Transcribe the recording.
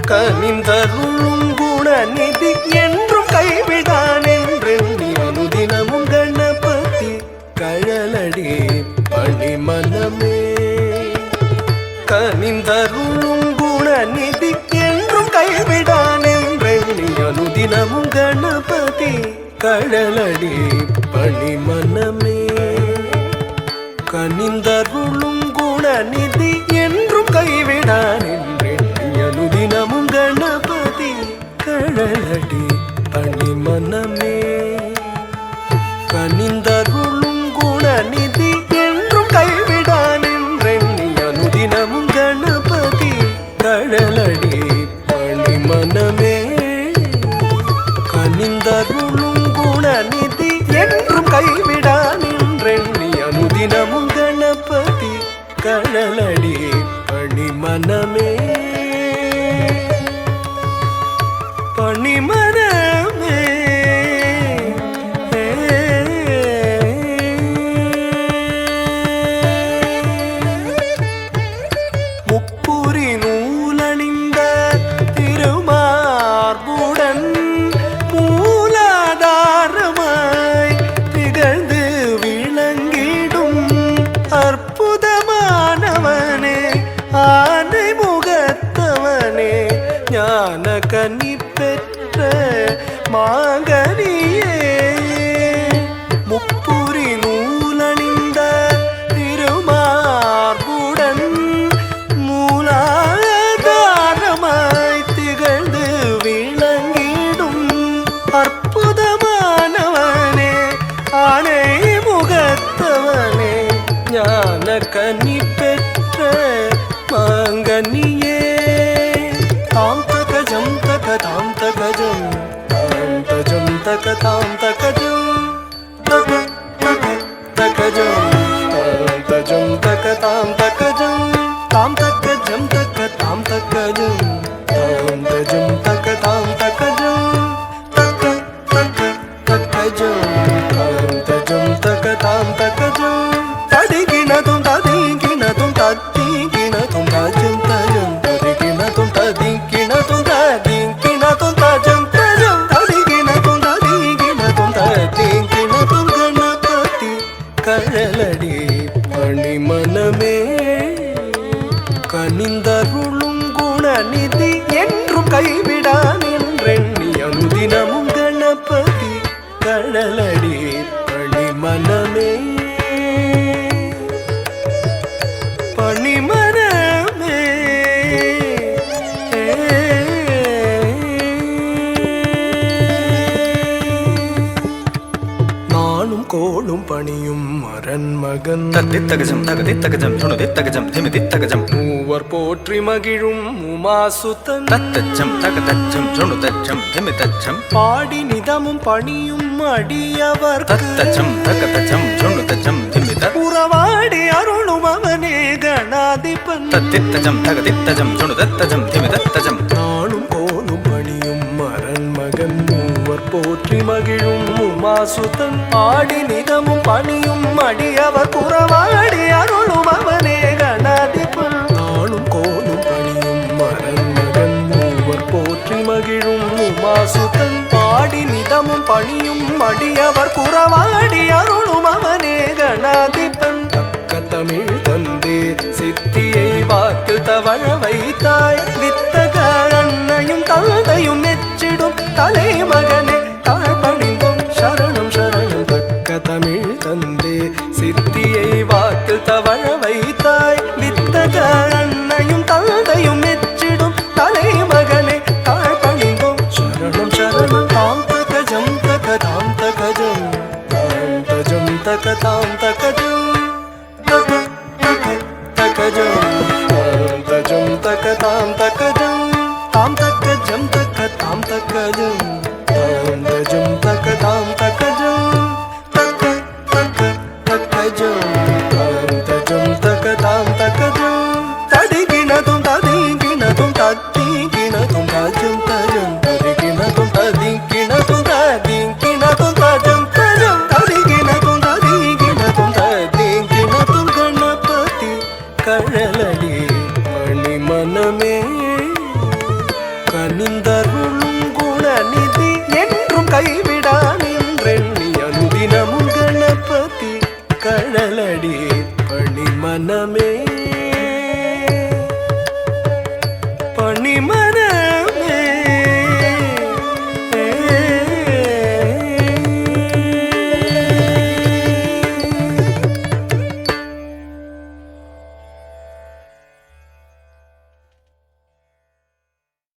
கனிந்தருளும் குணநிதி என்றும் கைவிடான் என்றெண்ணி அனுதினமும் கணபதி கழலடி பணிமனமே. கனிந்தருளும் குணநிதி என்றும் கைவிடான் என்றெண்ணி அனுதினமும் கணபதி கழலடி பணிமனமே. கனிந்தருளும் குணநிதி என்றும் கைவிடான் என்றெண்ணி அனுதினமும் கணபதி கழலடி பணிமனமே. கனிந்தருளும் குணநிதி என்றும் கைவிடான் என்றெண்ணி அனுதினமும் கணபதி கழலடி பணிமனமே. கனிந்தருளும் குணநிதி என்றும் கைவிடான் என்றெண்ணி அனுதினமும் கணபதி கழலடி பணிமனமே. பணிமனமே முப்புரி நூலணிந்த திருமார்புடன் மூலாதாரமாய் திகழ்ந்து விளங்கிடும் அற்புதமானவனே ஆனை முகத்தவனே ஞான கனி பெற்ற மாங்கனியே. முப்புரி நூலணிந்த திருமார்புடன் மூலாதாரமாய் திகழ்ந்து விளங்கிடும் அற்புதமானவனே ஆனை முகத்தவனே ஞான கனி பெற்ற மாங்கனியே. தாம் தகஜம் தகதாம் தகஜம் தாம் தஜம் தகதாம் தகஜம் தக தக தகஜம் தாம் தஜம் தகதாம் தகஜம் தாம் தகஜம் தகதாம் தகஜம் தாம் தஜம் தகதாம் தகஜம் தக தக தகஜம் தாம் தஜம் தகதாம் தகஜம் ததிகினதும் ததிகினதும் ததிகினதும் தஜம் தஜம் ததிகினதும் ததிகினதும் ததிகினதும் தஜம் தஜம் ததிகினதும் ததிகினதும் ததிகினதும் கணபதி கழலடி பணிமனமே. கனிந்தருளும் குணநிதி என்றும் கைவிடான் என்றெண்ணி அனுதினமும் கணபதி கழலடி பணிமனமே. பணிமனமே நானும் கோளும் பணியும் அரண்மகன் தத்தித்தகஜம் தகதித்தகஜம் துணுதித்தகஜம் திமிதித்தகஜம் மூவர் போற்றி மகிழும் உமாசுதன் தத்தச்சம் தகதச்சம் துணுதச்சம் திமிதச்சம் பாடி நிதமும் பணியும் அடியவர் தத்தச்சம் தகதச்சம் துணுதச்சம் திமித உறவாடி அருளும் அவனே கணாதிபன் தத்தித்தஜம் தகதித்தஜம் துணுதத்தஜம் திமிதத்தஜம் நானும் கோலும் பணியும் அரண்மகன் மூவர் போற்றி மகிழும் உமாசுதன் பாடி நிதமும் பணியும் அடியவர் புறவாடி அருளும் அவனே கணாதிபன் நானும் கோலும் பணியும் அரண்மகன் மூவர் போற்றி மகிழும் உமாசுதன் பாடி நிதமும் பணியும் அடியவர் புறவாடி அருளும் அவனே கணாதிபன் தமிழ் தந்தே சித்தியை வாக்கு தவழ வைத்தாய் வித்தக அன்னையும் தந்தையும் மெச்சிடும் தலைமகனே தாழ்பணிந்தும் சரணம் சரணம். தக்க தமிழ் தந்தே சித்தியை வாக்கு தவழ வைத்தாய் வித்தக அன்னையும் தந்தையும் மெச்சிடும் தலைமகனே தாழ்பணிந்தும் சரணம் சரணம். தாம் தகஜம் தகதாம் தகஜம் தாம் தஜம் தகதாம் தகஜம் தக தக தகஜம் தாம் தஜம் தகதாம் தகஜம் தாம் தகஜம் தகதாம் தகஜம் தாம் தஜம் தகதாம் தகஜம்